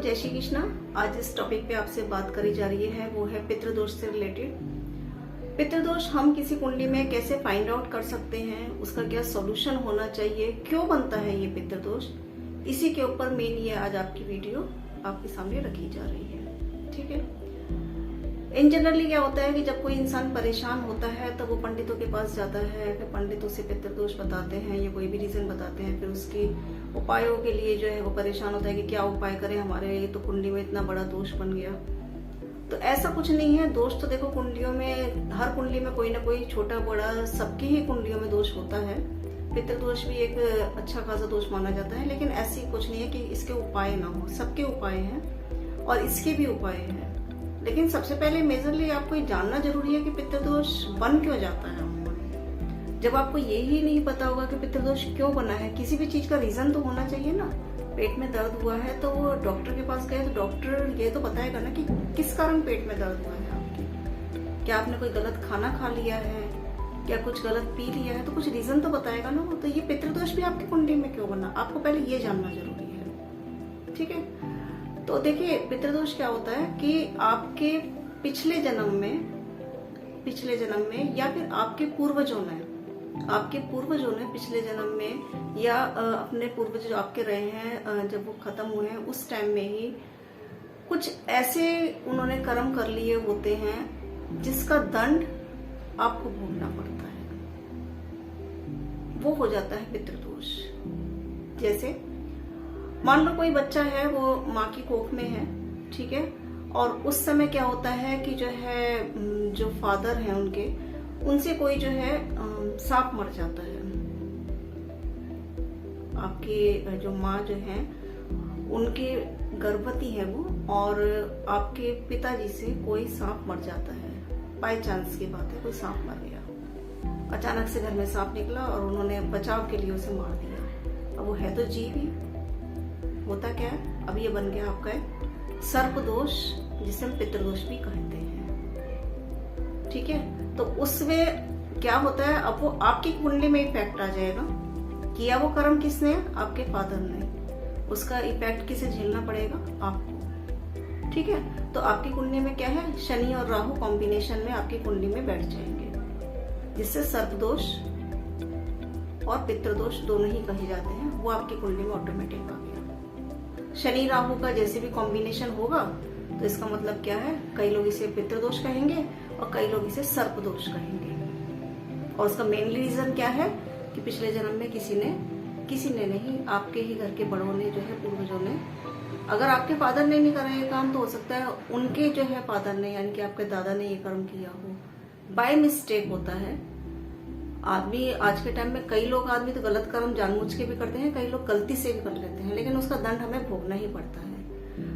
जय श्री कृष्णा। आज इस टॉपिक पे आपसे बात करी जा रही है वो है पितृदोष से रिलेटेड। पितृदोष हम किसी कुंडली में कैसे फाइंड आउट कर सकते हैं, उसका क्या सॉल्यूशन होना चाहिए, क्यों बनता है ये पितृदोष, इसी के ऊपर मेन ये आज आपकी वीडियो आपके सामने रखी जा रही है। ठीक है। इन जनरली क्या होता है कि जब कोई इंसान परेशान होता है तो वो पंडितों के पास जाता है, फिर पंडितों से पितृदोष बताते हैं या कोई भी रीजन बताते हैं, फिर उसके उपायों के लिए जो है वो परेशान होता है कि क्या उपाय करें, हमारे ये तो कुंडली में इतना बड़ा दोष बन गया। तो ऐसा कुछ नहीं है। दोष तो देखो कुंडलियों में, हर कुंडली में कोई ना कोई छोटा बड़ा सबकी ही कुंडलियों में दोष होता है। पितृदोष भी एक अच्छा खासा दोष माना जाता है, लेकिन ऐसी कुछ नहीं है कि इसके उपाय ना हो। सबके उपाय हैं और इसके भी उपाय हैं। लेकिन सबसे पहले मेजरली आपको ये जानना जरूरी है कि पितृदोष बन क्यों जाता है। जब आपको ये ही नहीं पता होगा कि पितृदोष क्यों बना है, किसी भी चीज का रीजन तो होना चाहिए ना। पेट में दर्द हुआ है तो वो डॉक्टर के पास गए तो डॉक्टर ये तो बताएगा ना कि किस कारण पेट में दर्द हुआ है आपके। क्या आपने कोई गलत खाना खा लिया है, क्या कुछ गलत पी लिया है, तो कुछ रीजन तो बताएगा ना। तो ये पितृदोष भी आपकी कुंडली में क्यों बना, आपको पहले ये जानना जरूरी है। ठीक है। तो देखिए पितृदोष क्या होता है कि आपके पिछले जन्म में या फिर आपके पूर्वजों ने पिछले जन्म में या अपने पूर्वज जो आपके रहे हैं जब वो खत्म हुए हैं उस टाइम में ही कुछ ऐसे उन्होंने कर्म कर लिए होते हैं जिसका दंड आपको भोगना पड़ता है, वो हो जाता है पितृदोष। जैसे मान लो कोई बच्चा है, वो माँ की कोख में है, ठीक है, और उस समय क्या होता है कि जो फादर हैं उनसे कोई जो है सांप मर जाता है। आपकी जो माँ जो है उनके गर्भवती है वो, और आपके पिताजी से कोई सांप मर जाता है। बाय चांस की बात है, कोई सांप मर गया, अचानक से घर में सांप निकला और उन्होंने बचाव के लिए उसे मार दिया। अब वो है तो जीव ही, होता क्या है, अब ये बन गया आपका सर्प दोष, जिसे हम पितृदोष भी कहते हैं। ठीक है। तो उसमें क्या होता है, अब वो आपकी कुंडली में इफेक्ट आ जाएगा। किया वो कर्म किसने, आपके फादर ने, उसका इफेक्ट किसे झेलना पड़ेगा, आपको। ठीक है। तो आपकी कुंडली में क्या है, शनि और राहु कॉम्बिनेशन में आपकी कुंडली में बैठ जाएंगे, जिससे सर्प दोष और पितृदोष दोनों ही कहे जाते हैं, वो आपकी कुंडली में ऑटोमेटिक आ गया। शनि राहु का जैसे भी कॉम्बिनेशन होगा तो इसका मतलब क्या है, कई लोग इसे पितृदोष कहेंगे और कई लोग इसे सर्प दोष कहेंगे। और उसका मेन रीजन क्या है कि पिछले जन्म में किसी ने नहीं, आपके ही घर के बड़ों ने जो है, पूर्वजों ने, अगर आपके फादर ने नहीं करा ये काम तो हो सकता है उनके जो है फादर ने, यानी कि आपके दादा ने ये कर्म किया हो। बाय मिस्टेक होता है। आदमी आज के टाइम में कई लोग आदमी तो गलत कर्म जानबूझ के भी करते हैं, कई लोग गलती से भी कर लेते हैं, लेकिन उसका दंड हमें भोगना ही पड़ता है।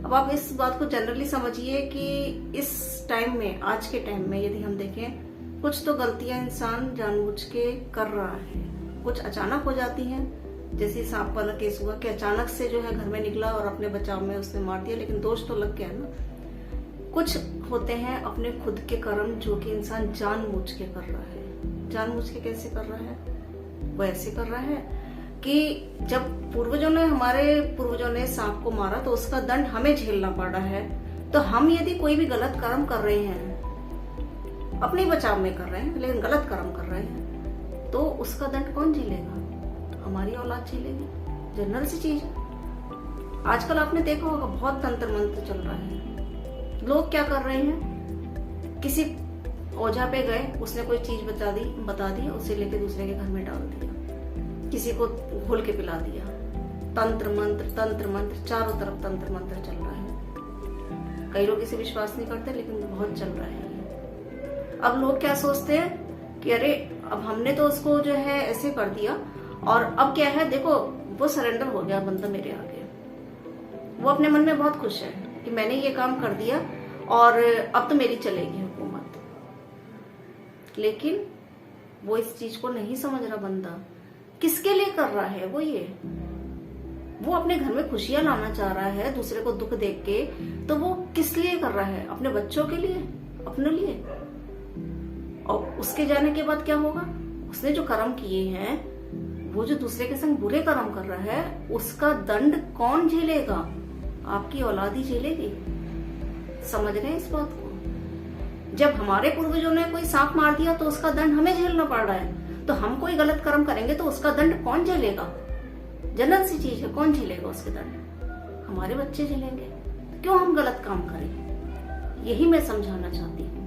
अब आप इस बात को जनरली समझिए कि इस टाइम में, आज के टाइम में यदि हम देखें, कुछ तो गलतियां इंसान जानबूझ के कर रहा है, कुछ अचानक हो जाती हैं। जैसे सांप वाला केस हुआ कि अचानक से जो है घर में निकला और अपने बचाव में उसने मार दिया, लेकिन दोष तो लग गया ना। कुछ होते हैं अपने खुद के कर्म जो कि इंसान जानबूझ के कर रहा है। जानबूझ के कैसे कर रहा है, वो ऐसे कर रहा है कि जब हमारे पूर्वजों ने सांप को मारा तो उसका दंड हमें झेलना पड़ रहा है। तो हम यदि कोई भी गलत कर्म कर रहे हैं, अपने बचाव में कर रहे हैं लेकिन गलत कर्म कर रहे हैं, तो उसका दंड कौन झेलेगा, हमारी औलाद झेलेगी। जनरल सी चीज। आजकल आपने देखा होगा बहुत तंत्र मंत्र चल रहा है। लोग क्या कर रहे हैं, किसी ओझा पे गए, उसने कोई चीज बता दी, उसे लेके दूसरे के घर में डाल दिया, किसी को घोल के पिला दिया। तंत्र मंत्र चारों तरफ तंत्र मंत्र चल रहा है। कई लोग इसे विश्वास नहीं करते, लेकिन बहुत चल रहा है। अब लोग क्या सोचते हैं कि अरे अब हमने तो उसको जो है ऐसे कर दिया और अब क्या है, देखो वो सरेंडर हो गया बंदा मेरे आगे। वो अपने मन में बहुत खुश है कि मैंने ये काम कर दिया और अब तो मेरी चलेगी हुकूमत। लेकिन वो इस चीज को नहीं समझ रहा बंदा, किसके लिए कर रहा है वो अपने घर में खुशियां लाना चाह रहा है, दूसरे को दुख देख के। तो वो किस लिए कर रहा है, अपने बच्चों के लिए, अपने लिए। और उसके जाने के बाद क्या होगा, उसने जो कर्म किए हैं, वो जो दूसरे के संग बुरे कर्म कर रहा है, उसका दंड कौन झेलेगा, आपकी औलाद ही झेलेगी। समझ रहे हैं इस बात को? जब हमारे पूर्वजों ने कोई सांप मार दिया तो उसका दंड हमें झेलना पड़ रहा है, तो हम कोई गलत कर्म करेंगे तो उसका दंड कौन झेलेगा? जनरल सी चीज है, कौन झेलेगा उसके दंड? हमारे बच्चे झेलेंगे। क्यों हम गलत काम करें? यही मैं समझाना चाहती हूँ।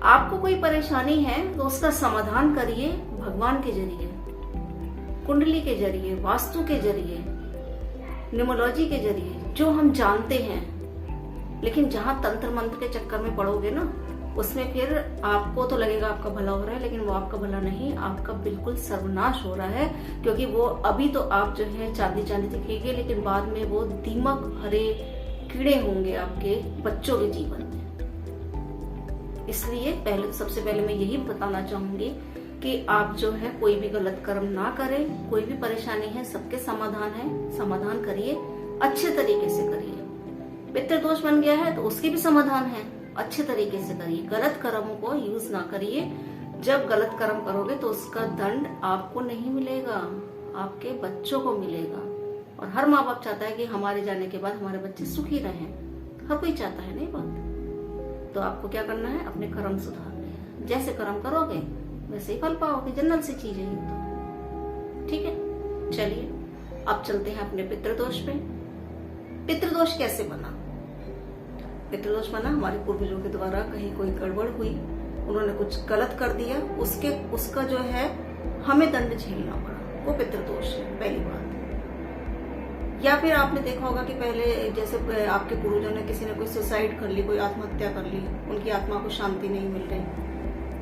आपको कोई परेशानी है तो उसका समाधान करिए भगवान के जरिए, कुंडली के जरिए, वास्तु के जरिए, न्यूमरोलॉजी के जरिए, जो हम जानते हैं। लेकिन जहां तंत्र मंत्र के चक्कर में पड़ोगे ना, उसमें फिर आपको तो लगेगा आपका भला हो रहा है, लेकिन वो आपका भला नहीं, आपका बिल्कुल सर्वनाश हो रहा है। क्योंकि वो अभी तो आप जो है चांदी चांदी दिखेंगे, लेकिन बाद में वो दीमक भरे कीड़े होंगे आपके बच्चों के जीवन में। इसलिए सबसे पहले मैं यही बताना चाहूंगी कि आप जो है कोई भी गलत कर्म ना करें। कोई भी परेशानी है, सबके समाधान है, समाधान करिए, अच्छे तरीके से करिए। पितृदोष बन गया है तो उसके भी समाधान है, अच्छे तरीके से करिए। गलत कर्मों को यूज ना करिए। जब गलत कर्म करोगे तो उसका दंड आपको नहीं मिलेगा, आपके बच्चों को मिलेगा। और हर माँ बाप चाहता है कि हमारे जाने के बाद हमारे बच्चे सुखी रहें। हर कोई चाहता है, नहीं बात? तो आपको क्या करना है? अपने कर्म सुधारने हैं। जैसे कर्म करोगे वैसे ही फल पाओगे। जनरल सी चीज है ये तो। ठीक है, चलिए अब चलते हैं अपने पितृदोष पे। पितृदोष कैसे बना? पितृदोष बना हमारे पूर्वजों के द्वारा कहीं कोई गड़बड़ हुई, उन्होंने कुछ गलत कर दिया, उसका जो है हमें दंड झेलना पड़ा, वो पितृदोष है, पहली बात। या फिर आपने देखा होगा कि पहले जैसे आपके पूर्वजों ने, किसी ने कोई सुसाइड कर ली, कोई आत्महत्या कर ली, उनकी आत्मा को शांति नहीं मिल रही,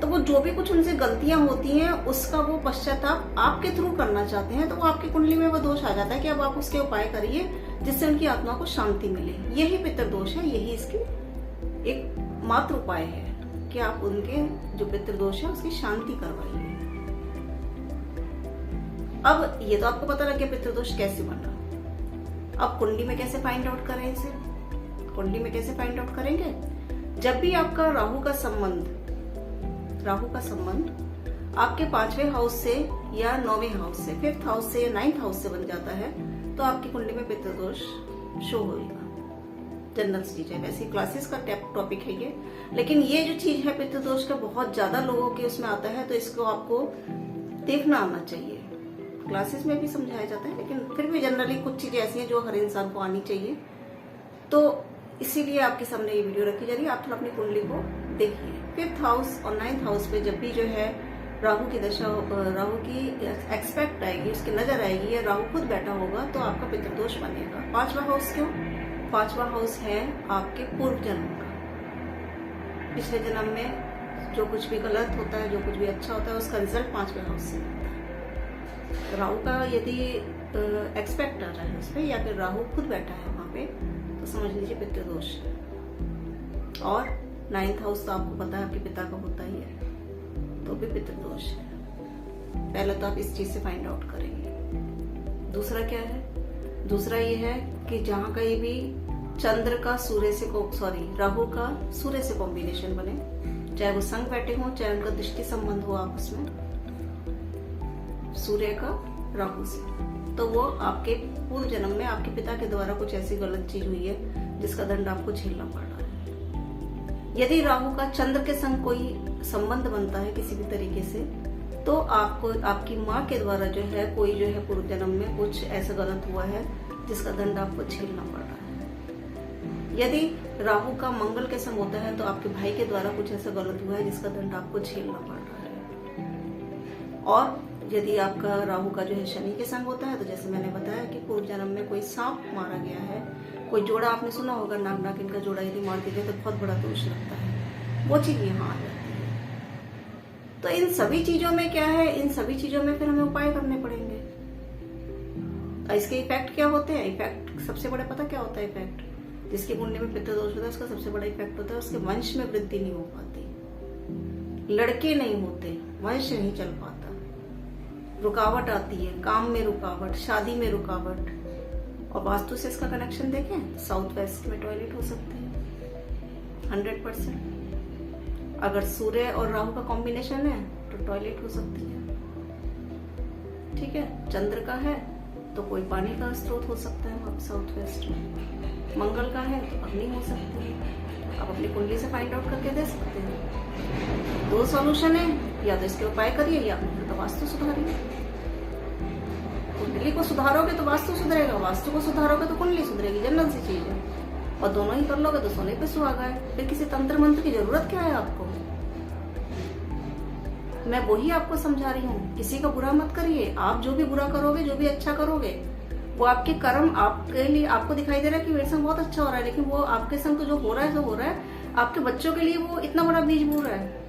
तो वो जो भी कुछ उनसे गलतियां होती हैं उसका वो पश्चाताप आपके थ्रू करना चाहते हैं, तो वो आपकी कुंडली में वो दोष आ जाता है कि अब आप उसके उपाय करिए जिससे उनकी आत्मा को शांति मिले। यही पितृदोष है, यही इसकी एक मात्र उपाय है कि आप उनके जो पितृदोष है उसकी शांति करवाइए। अब ये तो आपको पता लग गया पितृदोष कैसे बना। अब कुंडली में कैसे फाइंड आउट करें इसे? कुंडली में कैसे फाइंड आउट करेंगे? जब भी आपका राहु का संबंध आपके 5वें हाउस से या 9वें हाउस से, 5th हाउस से या 9th हाउस से बन जाता है, तो आपकी कुंडली में पितृदोष शो होगा। जनरल चीज है, वैसे क्लासेस का टॉपिक है ये, लेकिन ये जो चीज है पितृदोष का बहुत ज्यादा लोगों के उसमें आता है, तो इसको आपको देखना आना चाहिए। क्लासेस में भी समझाया जाता है, लेकिन फिर भी जनरली कुछ चीजें ऐसी हैं जो हर इंसान को आनी चाहिए, तो इसीलिए आपके सामने ये वीडियो रखी जा रही है। आप थोड़ा अपनी कुंडली को देखिए। 5th हाउस और 9th हाउस पे जब भी जो है राहु की दशा, राहु की एक्सपेक्ट आएगी, उसकी नजर आएगी, या राहु खुद बैठा होगा, तो आपका पितृदोष बनेगा। 5वां हाउस क्यों? 5वां हाउस है आपके पूर्व जन्म का। पिछले जन्म में जो कुछ भी गलत होता है, जो कुछ भी अच्छा होता है, उसका रिजल्ट 5वें हाउस से होता है। राहु का यदि एक्सपेक्ट आ रहा है उस पर, या फिर राहु खुद बैठा है वहां पे, तो समझ लीजिए पितृदोष है। और 9th हाउस तो आपको पता है आपके पिता का होता ही है, तो भी पितृदोष है। पहले तो आप इस चीज से फाइंड आउट करेंगे। दूसरा क्या है? दूसरा ये है कि जहां कहीं भी चंद्र का सूर्य से राहु का सूर्य से कॉम्बिनेशन बने, चाहे वो संग बैठे हो, चाहे उनका दृष्टि संबंध हो आपस में, सूर्य का राहु से, तो वो आपके पूर्व जन्म में आपके पिता के द्वारा कुछ ऐसी गलत चीज हुई है जिसका दंड आपको झेलना पड़ रहा है। यदि राहु का चंद्र के संग कोई संबंध बनता है किसी भी तरीके से, तो आपको आपकी माँ के द्वारा जो है कोई जो है पूर्व जन्म में कुछ ऐसा गलत हुआ है जिसका दंड आपको झेलना पड़ रहा है। यदि राहु का मंगल के संग होता है, तो आपके भाई के द्वारा कुछ ऐसा गलत हुआ है जिसका दंड आपको झेलना पड़ रहा है। और यदि आपका राहु का जो है शनि के संग होता है, तो जैसे मैंने बताया कि पूर्व जन्म में कोई सांप मारा गया है, कोई जोड़ा आपने सुना होगा, नाग नागिन का जोड़ा यदि मार दिया तो बहुत बड़ा दोष लगता है, वो चीज यहाँ आ जाती है। तो इन सभी चीजों में क्या है, इन सभी चीजों में फिर हमें उपाय करने पड़ेंगे। इसके इफेक्ट क्या होते हैं? इफेक्ट सबसे बड़ा पता क्या होता है? इफेक्ट जिसकी कुंडली में पितृदोष होता है, उसका सबसे बड़ा इफेक्ट होता है उसके वंश में वृद्धि नहीं हो पाती, लड़के नहीं होते, वंश नहीं चल पाता, रुकावट आती है, काम में रुकावट, शादी में रुकावट। और वास्तु से इसका कनेक्शन देखें, साउथ वेस्ट में टॉयलेट हो सकते हैं 100%। अगर सूर्य और राहु का कॉम्बिनेशन है तो टॉयलेट हो सकती है। ठीक है, चंद्र का है तो कोई पानी का स्रोत हो सकता है वहाँ साउथ वेस्ट में। मंगल का है तो अग्नि हो सकती है। आप अपनी कुंडली से फाइंड आउट करके दे सकते हैं। 2 सॉल्यूशन है, या तो इसके उपाय करिए या तो वास्तु सुधारिए। कुंडली को सुधारोगे तो वास्तु सुधरेगा, वास्तु को सुधारोगे तो कुंडली सुधरेगी, जनरल सी चीज है। और दोनों ही कर लोगे तो सोने पे सुहागा है। फिर किसी तंत्र मंत्र की जरूरत क्या है आपको? मैं वही आपको समझा रही हूँ, किसी का बुरा मत करिए। आप जो भी बुरा करोगे, जो भी अच्छा करोगे, वो आपके कर्म आपके लिए, आपको दिखाई दे रहा है कि मेरे संग बहुत अच्छा हो रहा है, लेकिन वो आपके संग तो जो हो रहा है, जो हो रहा है आपके बच्चों के लिए वो इतना बड़ा बीज बो रहा है।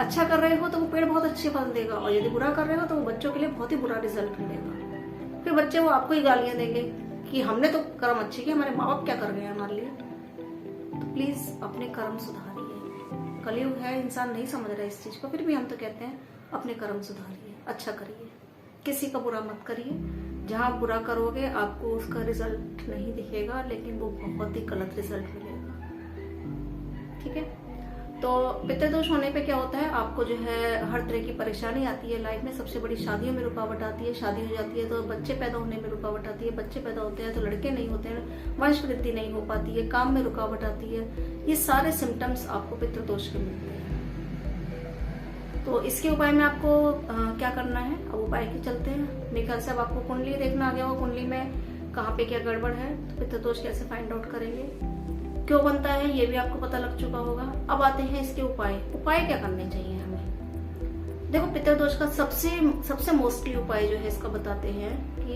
अच्छा कर रहे हो तो वो पेड़ बहुत अच्छे फल देगा, और यदि बुरा कर रहे हो तो वो बच्चों के लिए बहुत ही बुरा रिजल्ट मिलेगा। फिर बच्चे वो आपको ही गालियां देंगे कि हमने तो कर्म अच्छे किए, हमारे माँ बाप क्या कर गए हमारे लिए। तो प्लीज अपने कर्म सुधारिए। कलयुग है, इंसान नहीं समझ रहा है इस चीज को, फिर भी हम तो कहते हैं अपने कर्म सुधारिए, अच्छा करिए, किसी का बुरा मत करिए। जहाँ बुरा करोगे आपको उसका रिजल्ट नहीं दिखेगा, लेकिन वो बहुत ही गलत रिजल्ट मिलेगा। ठीक है, तो पितृदोष होने पे क्या होता है, आपको जो है हर तरह की परेशानी आती है लाइफ में। सबसे बड़ी शादियों में रुकावट आती है, शादी हो जाती है तो बच्चे पैदा होने में रुकावट आती है, बच्चे पैदा होते हैं तो लड़के नहीं होते हैं, वंश वृद्धि नहीं हो पाती है, काम में रुकावट आती है। ये सारे सिम्टम्स आपको पितृदोष के मिलते हैं। तो इसके उपाय में आपको क्या करना है, अब उपाय के चलते हैं। मेरे ख्याल से अब आपको कुंडली देखना आ गया हो, कुंडली में कहाँ पे क्या गड़बड़ है, तो पितृदोष कैसे फाइंड आउट करेंगे, क्यों बनता है, ये भी आपको पता लग चुका होगा। अब आते हैं इसके उपाय। उपाय क्या करने चाहिए हमें? देखो, पितृदोष का सबसे मोस्टली उपाय जो है इसका बताते हैं कि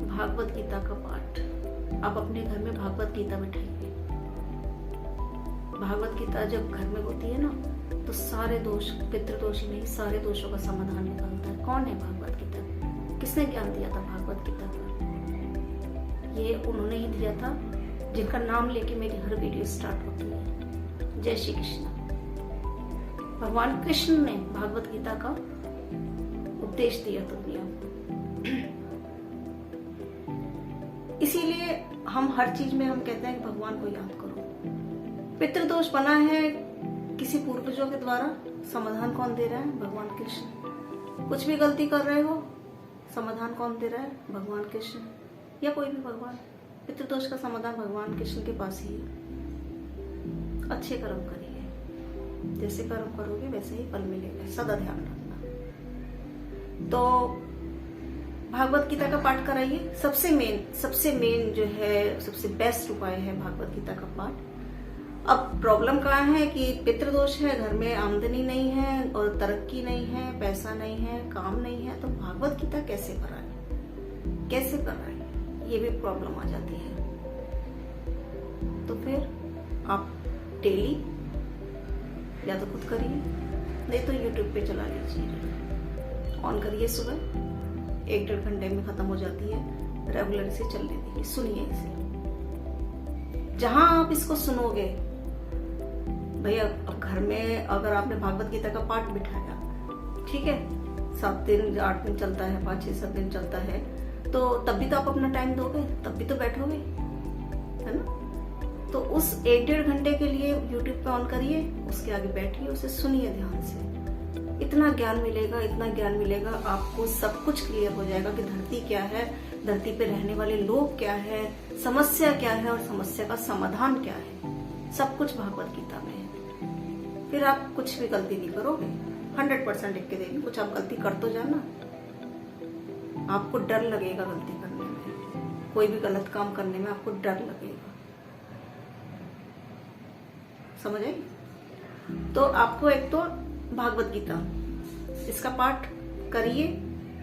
भागवत गीता का पाठ। आप अपने घर में भागवत गीता बिठाइए। भागवत गीता जब घर में होती है ना, तो सारे दोष, पितृदोष ही नहीं, सारे दोषों का समाधान निकलता है। कौन है भागवत गीता? किसने ज्ञान दिया था भागवत गीता का? ये उन्होंने ही दिया था जिनका नाम लेके मेरी हर वीडियो स्टार्ट होती है। जय श्री कृष्ण। भगवान कृष्ण ने भागवत गीता का उपदेश दिया दुनिया को। इसीलिए हम हर चीज में हम कहते हैं कि भगवान को याद करो। पितृदोष बना है किसी पूर्वजों के द्वारा, समाधान कौन दे रहा है? भगवान कृष्ण। कुछ भी गलती कर रहे हो, समाधान कौन दे रहा है? भगवान कृष्ण या कोई भी भगवान। पितृदोष का समाधान भगवान कृष्ण के पास ही है। अच्छे कर्म करिए, जैसे कर्म करोगे वैसे ही फल मिलेगा, सदा ध्यान रखना। तो भागवत गीता का पाठ कराइए। सबसे मेन जो है, सबसे बेस्ट उपाय है भागवत गीता का पाठ। अब प्रॉब्लम कहाँ है कि पितृदोष है, घर में आमदनी नहीं है और तरक्की नहीं है, पैसा नहीं है, काम नहीं है, तो भागवत गीता कैसे कराएं, कैसे कराएं, ये भी प्रॉब्लम आ जाती है। तो फिर आप डेली या तो खुद करिए, नहीं तो यूट्यूब पे चला लीजिए, ऑन करिए, सुबह 1-1.5 घंटे में खत्म हो जाती है, रेगुलर से चलने दीजिए, सुनिए इसे। जहां आप इसको सुनोगे भैया, अब घर में अगर आपने भागवत गीता का पाठ बिठाया, ठीक है, 7 दिन 8 दिन चलता है, 5-6-7 दिन चलता है, तो तब भी तो आप अपना टाइम दोगे, तब भी तो बैठोगे, है ना। तो उस 1-1.5 घंटे के लिए यूट्यूब पे ऑन करिए, उसके आगे बैठिए, उसे सुनिए ध्यान से। इतना ज्ञान मिलेगा, आपको सब कुछ क्लियर हो जाएगा कि धरती क्या है, धरती पे रहने वाले लोग क्या है, समस्या क्या है और समस्या का समाधान क्या है। सब कुछ भागवत गीता में है। फिर आप कुछ भी गलती नहीं करोगे। 100% लिख के देंगे, कुछ आप गलती कर तो जाना। आपको डर लगेगा गलती करने में, कोई भी गलत काम करने में आपको डर लगेगा, समझ आई? तो आपको एक तो भागवत गीता, इसका पाठ करिए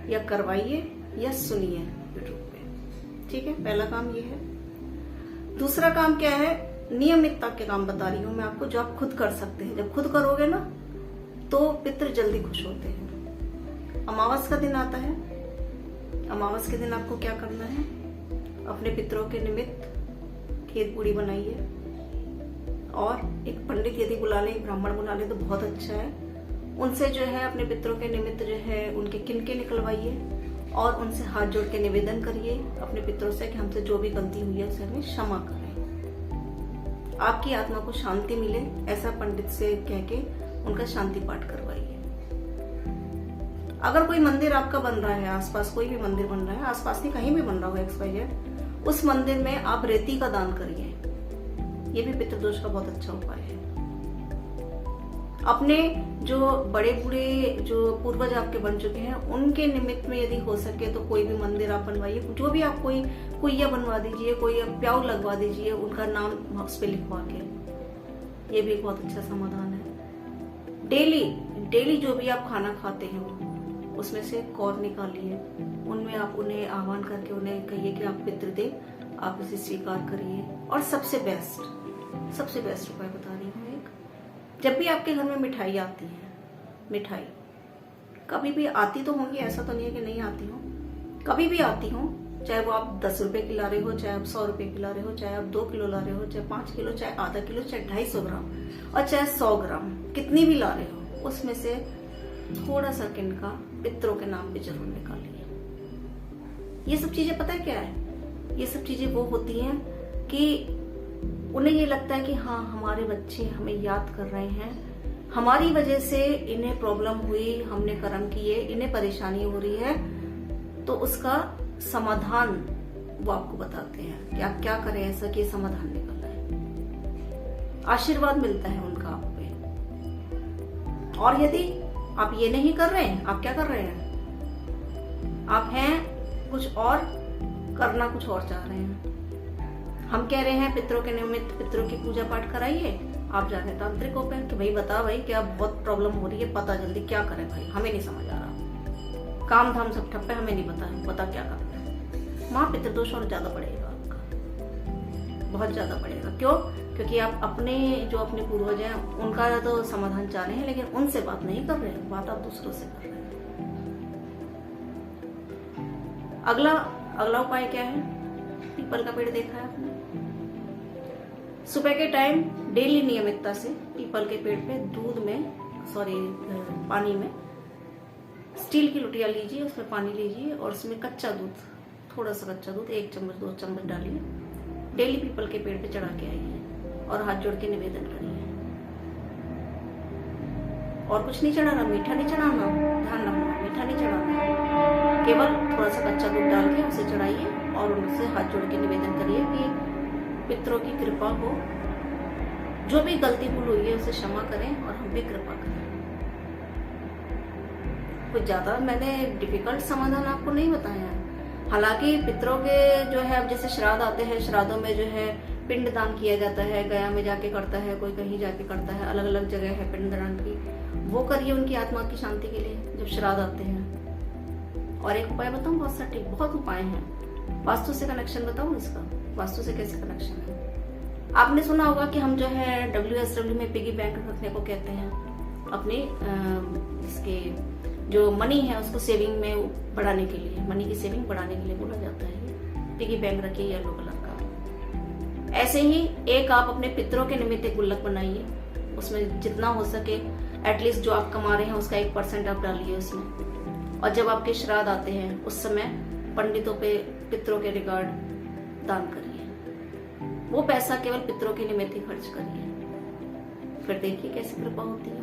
या करवाइए या सुनिए यूट्यूब पे, ठीक है। पहला काम ये है। दूसरा काम क्या है, नियमितता के काम बता रही हूं मैं आपको, जो आप खुद कर सकते हैं। जब खुद करोगे ना तो पितृ जल्दी खुश होते हैं। अमावस का दिन आता है, अमावस के दिन आपको क्या करना है, अपने पितरों के निमित्त खीर पूड़ी बनाइए, और एक पंडित यदि बुला ले, ब्राह्मण बुला ले तो बहुत अच्छा है। उनसे जो है अपने पितरों के निमित्त जो है उनके किनके निकलवाइए, और उनसे हाथ जोड़ के निवेदन करिए अपने पितरों से कि हमसे जो भी गलती हुई है उसे हमें क्षमा करें, आपकी आत्मा को शांति मिले, ऐसा पंडित से कह के उनका शांति पाठ करवाइए। अगर कोई मंदिर आपका बन रहा है, आसपास कोई भी मंदिर बन रहा है, आसपास नहीं कहीं भी बन रहा होगा XYZ, उस मंदिर में आप रेती का दान करिए। ये भी पितृदोष का बहुत अच्छा उपाय है। अपने जो बड़े बूढ़े जो पूर्वज आपके बन चुके हैं उनके निमित्त में यदि हो सके तो कोई भी मंदिर आप बनवाइए। जो भी आप कोई कुइया बनवा दीजिए, कोई प्याऊ लगवा दीजिए, उनका नाम उस पर लिखवा के। ये भी एक बहुत अच्छा समाधान है। डेली जो भी आप खाना खाते हैं उसमें से कौर निकालिए, उनमें आप उन्हें आह्वान करके उन्हें कहिए कि आप पितृदेव, आप इसे स्वीकार करिए। और सबसे बेस्ट उपाय बता रही हूँ एक, जब भी आपके घर में मिठाई आती है, मिठाई कभी भी आती तो होंगी, ऐसा तो नहीं है कि नहीं आती हो, कभी भी आती हो, चाहे वो आप 10 रुपए की ला रहे हो, चाहे आप 100 रुपए की ला रहे हो, चाहे आप 2 किलो ला रहे हो, चाहे 5 किलो, चाहे आधा किलो, चाहे 250 ग्राम और चाहे 100 ग्राम, कितनी भी ला रहे हो, उसमें से थोड़ा सा किनका पितरों के नाम पे जरूर निकालिए। ये सब चीजें पता है क्या है? ये सब चीजें वो होती हैं कि उन्हें ये लगता है कि हाँ हमारे बच्चे हमें याद कर रहे हैं, हमारी वजह से इन्हें प्रॉब्लम हुई, हमने कर्म किए, इन्हें परेशानी हो रही है, तो उसका समाधान वो आपको बताते हैं कि आप क्या करें ऐसा कि समाधान निकल आए। आशीर्वाद मिलता है उनका आप पे। और यदि आप ये नहीं कर रहे हैं, आप क्या कर रहे हैं? आप हैं कुछ और, करना कुछ और चाह रहे हैं। हम कह रहे हैं पितरों के निमित्त पितरों की पूजा पाठ कराइए, आप जा रहे हैं तांत्रिकों पे कि भाई बता भाई क्या बहुत प्रॉब्लम हो रही है, पता जल्दी क्या करें भाई, हमें नहीं समझ आ रहा, काम धाम सब ठप्पे, हमें नहीं पता क्या करना है। वहां पितृदोष और ज्यादा बढ़ेगा आपका, बहुत ज्यादा बढ़ेगा। क्यों? क्योंकि आप अपने पूर्वज हैं उनका तो समाधान चाह रहे हैं, लेकिन उनसे बात नहीं कर रहे हैं, बात आप दूसरों से कर रहे हैं। अगला उपाय क्या है? पीपल का पेड़ देखा है आपने? सुबह के टाइम डेली नियमितता से पीपल के पेड़ पे पानी में स्टील की लोटिया लीजिए, उसमें पानी लीजिए और उसमें कच्चा दूध, थोड़ा सा कच्चा दूध 1 चम्मच 2 चम्मच डालिए, डेली पीपल के पेड़ पे चढ़ा के आइए और हाथ जोड़ के निवेदन करिए। और कुछ नहीं चढ़ाना, मीठा नहीं चढ़ाना, ध्यान रखना मीठा नहीं चढ़ाना, केवल थोड़ा सा कच्चा दूध डाल के उसे चढ़ाइए और उनसे हाथ जोड़ के निवेदन करिए कि पितरों की कृपा हो, जो भी गलती भूल हुई है उसे क्षमा करें और हम भी कृपा करें। कुछ ज्यादा मैंने डिफिकल्ट समाधान आपको नहीं बताया। हालांकि पितरों के जो है, अब जैसे श्राद्ध आते हैं, श्राद्धों में जो है पिंड दान किया जाता है, गया में जाके करता है, कोई कहीं जाके करता है, अलग अलग जगह है पिंड दान की, वो करिए उनकी आत्मा की शांति के लिए जब श्राद्ध आते हैं। और एक उपाय बताऊं, बहुत सटीक, बहुत उपाय हैं। वास्तु से कनेक्शन बताऊं इसका, वास्तु से कैसे कनेक्शन है? आपने सुना होगा कि हम जो है WSW में पिगी बैंक रखने को कहते हैं, अपने इसके जो मनी है उसको सेविंग में बढ़ाने के लिए, मनी की सेविंग बढ़ाने के लिए बोला जाता है। पिगी बैंक रखिए येलो कलर का। ऐसे ही एक आप अपने पितरों के निमित्त एक गुल्लक बनाइए, उसमें जितना हो सके एटलीस्ट जो आप कमा रहे हैं उसका 1% आप डालिए उसमें। और जब आपके श्राद्ध आते हैं उस समय पंडितों पे पितरों के रिगार्ड दान करिए, वो पैसा केवल पितरों के निमित्त ही खर्च करिए, फिर देखिए कैसी कृपा होती है।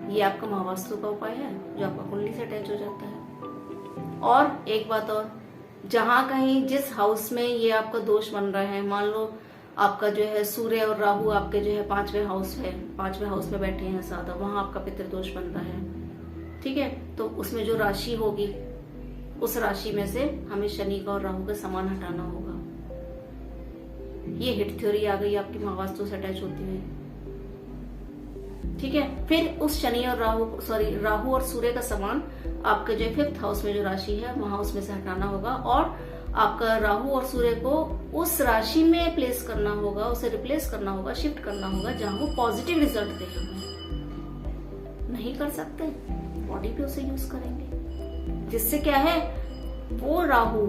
ये आपका महावास्तु का उपाय है जो आपका कुंडली से अटैच हो जाता है। और एक बात और, जहां कहीं जिस हाउस में ये आपका दोष बन रहा है, मान लो आपका जो है सूर्य और राहु आपके जो है 5वें हाउस है, 5वें हाउस में बैठे हैं ज्यादा, वहां आपका पितृदोष बन रहा है, ठीक है, तो उसमें जो राशि होगी उस राशि में से हमें शनि का और राहु का समान हटाना होगा। ये हिट थ्योरी आ गई आपकी महावास्तु से अटैच होती हुई, ठीक है। फिर उस शनि और राहु और सूर्य का समान आपके जो 5th हाउस में जो राशि है वहां उसमें से हटाना होगा, और आपका राहु और सूर्य को उस राशि में प्लेस करना होगा, उसे रिप्लेस करना होगा, शिफ्ट करना होगा जहां वो पॉजिटिव रिजल्ट दे हमें। नहीं कर सकते, बॉडी पे उसे यूज करेंगे, जिससे क्या है, वो राहु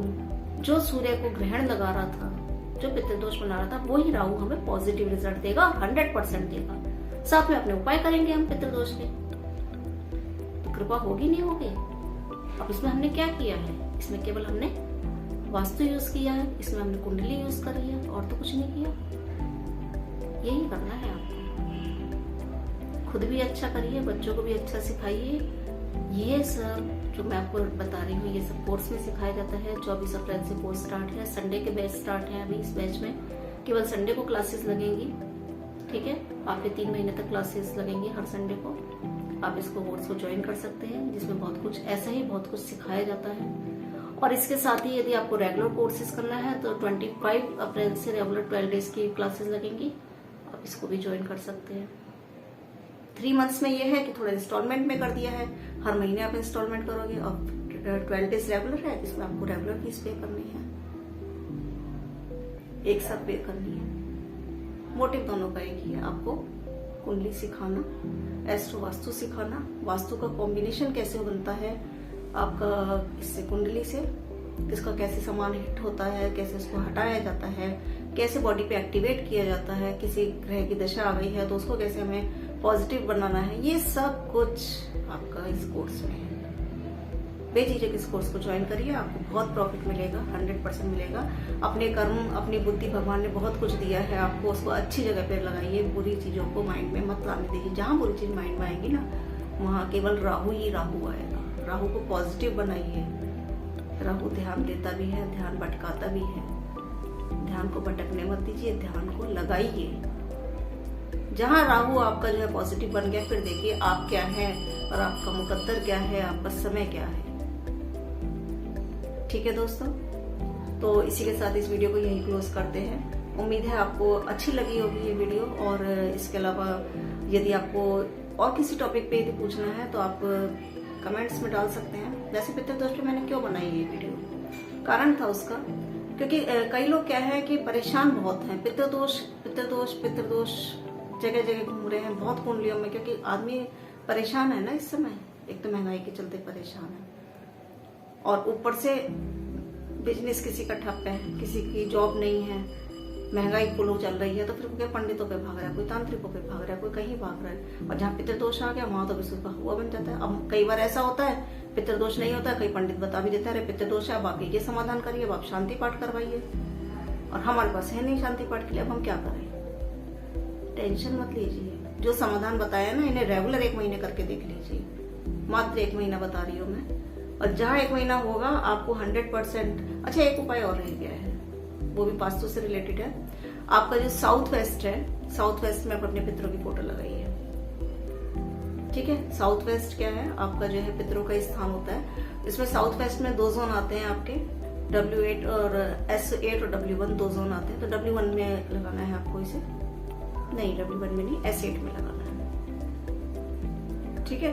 जो सूर्य को ग्रहण लगा रहा था, जो पितृदोष बना रहा था, वही राहु हमें पॉजिटिव रिजल्ट देगा, 100% देगा। साथ में अपने उपाय करेंगे हम पितृदोष के, तो कृपा होगी नहीं होगी। अब इसमें हमने क्या किया है? इसमें केवल हमने वास्तु यूज किया है, इसमें हमने कुंडली यूज करी है, और तो कुछ नहीं किया। यही करना है आपको। खुद भी अच्छा करिए, बच्चों को भी अच्छा सिखाइए, ये सब जो मैं आपको बता रही हूँ ये सब कोर्स में सिखाया जाता है। 24 अप्रैल से कोर्स स्टार्ट है। संडे के बैच स्टार्ट है। अभी इस बैच में केवल संडे को क्लासेस लगेंगी, ठीक है। आपके 3 महीने तक क्लासेस लगेंगी हर संडे को। आप इसको कोर्स को ज्वाइन कर सकते हैं, जिसमें बहुत कुछ ऐसा ही बहुत कुछ सिखाया जाता है। और इसके साथ ही यदि आपको रेगुलर कोर्सेज करना है तो 25 अप्रैल से रेगुलर 12 डेज की क्लासेस लगेंगी। आप इसको भी ज्वाइन कर सकते हैं। 3 मंथ्स में ये है कि थोड़ा इंस्टॉलमेंट में कर दिया है, हर महीने आप इंस्टॉलमेंट करोगे। और 12 डेज रेगुलर है, इसमें आपको रेगुलर फीस पे करनी है, एक साथ पे करनी है। मोटिव दोनों का एक ही है, आपको कुंडली सिखाना, एस्ट्रो वास्तु सिखाना, वास्तु का कॉम्बिनेशन कैसे बनता है आपका इससे कुंडली से, किसका कैसे सामान हिट होता है, कैसे उसको हटाया जाता है, कैसे बॉडी पे एक्टिवेट किया जाता है, किसी ग्रह की दशा आ गई है तो उसको कैसे हमें पॉजिटिव बनाना है, ये सब कुछ आपका इस कोर्स में है। बेझिझक इस कोर्स को ज्वाइन करिए, आपको बहुत प्रॉफिट मिलेगा, 100% मिलेगा। अपने कर्म, अपनी बुद्धि भगवान ने बहुत कुछ दिया है आपको, उसको अच्छी जगह पर लगाइए। बुरी चीजों को माइंड में मत लाने दीजिए। जहाँ बुरी चीज माइंड में आएगी ना, वहाँ केवल राहु ही राहु आएगा। राहु को पॉजिटिव बनाइए। राहु ध्यान देता भी है, ध्यान भटकाता भी है। ध्यान को भटकने मत दीजिए, ध्यान को लगाइए। जहां राहु आपका जो है पॉजिटिव बन गया, फिर देखिए आप क्या है और आपका मुकद्दर क्या है, आपका समय क्या है। ठीक है दोस्तों, तो इसी के साथ इस वीडियो को यही क्लोज करते हैं। उम्मीद है आपको अच्छी लगी होगी ये वीडियो। और इसके अलावा यदि आपको और किसी टॉपिक पे यदि पूछना है तो आप कमेंट्स में डाल सकते हैं। वैसे पितृदोष पे मैंने क्यों बनाई ये वीडियो, कारण था उसका, क्योंकि कई लोग क्या है कि परेशान बहुत हैं। पितृदोष पितृदोष पितृदोष जगह जगह घूम रहे हैं बहुत कुंडलियों में, क्योंकि आदमी परेशान है ना इस समय। एक तो महंगाई के चलते परेशान है, और ऊपर से बिजनेस किसी का ठप है, किसी की जॉब नहीं है, महंगाई फुल चल रही है, तो फिर कोई पंडितों पे भाग रहा है, कोई तांत्रिकों पे भाग रहा है, कोई कहीं भाग रहा है। और जहाँ पितृदोष आ गया वहां तो विश्व का हुआ बन जाता है। अब कई बार ऐसा होता है पितृदोष नहीं होता है, कई पंडित बता भी देता है पितृदोष है, अब आप ये समाधान करिए, अब आप शांति पाठ करवाइए। और हमारे पास है नहीं शांति पाठ के लिए, अब हम क्या करें। टेंशन मत लीजिए, जो समाधान बताया ना इन्हें रेगुलर 1 महीने करके देख लीजिए। मात्र 1 महीना बता रही हूँ मैं, और जहाँ 1 महीना होगा आपको 100%। अच्छा, एक उपाय और रह गया है, वो भी वास्तु से रिलेटेड है। आपका जो साउथ वेस्ट है, साउथ वेस्ट में आप अपने पितरों की फोटो लगाइए। ठीक है, साउथ वेस्ट क्या है, आपका जो है पितरों का स्थान होता है। इसमें साउथ वेस्ट में 2 जोन आते हैं आपके, W8 और S8 और W1 2 जोन आते हैं। तो W1 में लगाना है आपको इसे, नहीं W1 में नहीं, S8 में लगाना है। ठीक है,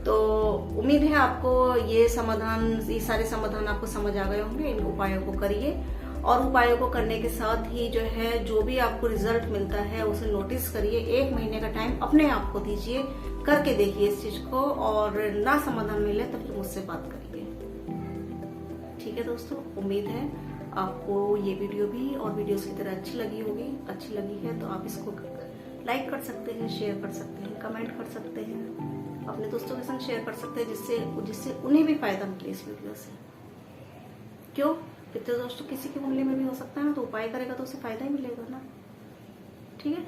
तो उम्मीद है आपको ये सारे समाधान आपको समझ आ गए होंगे। इन उपायों को करिए, और उपायों को करने के साथ ही जो है जो भी आपको रिजल्ट मिलता है उसे नोटिस करिए। 1 महीने का टाइम अपने आप को दीजिए, करके देखिए इस चीज को, और ना समाधान मिले तो फिर मुझसे बात करिए। ठीक है दोस्तों, उम्मीद है आपको ये वीडियो भी और वीडियोस की तरह अच्छी लगी होगी। अच्छी लगी है तो आप इसको लाइक कर सकते हैं, शेयर कर सकते हैं, कमेंट कर सकते हैं, अपने दोस्तों के संग शेयर कर सकते हैं, जिससे उन्हें भी फायदा मिले इस वीडियो से। क्यों, पितृदोष तो किसी की कुंडली में भी हो सकता है ना, तो उपाय करेगा तो उसे फायदा ही मिलेगा ना। ठीक है,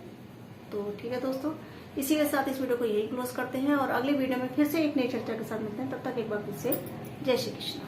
तो ठीक है दोस्तों, इसी के साथ इस वीडियो को यही क्लोज करते हैं, और अगले वीडियो में फिर से एक नई चर्चा के साथ मिलते हैं। तब तक एक बार फिर से जय श्री कृष्ण।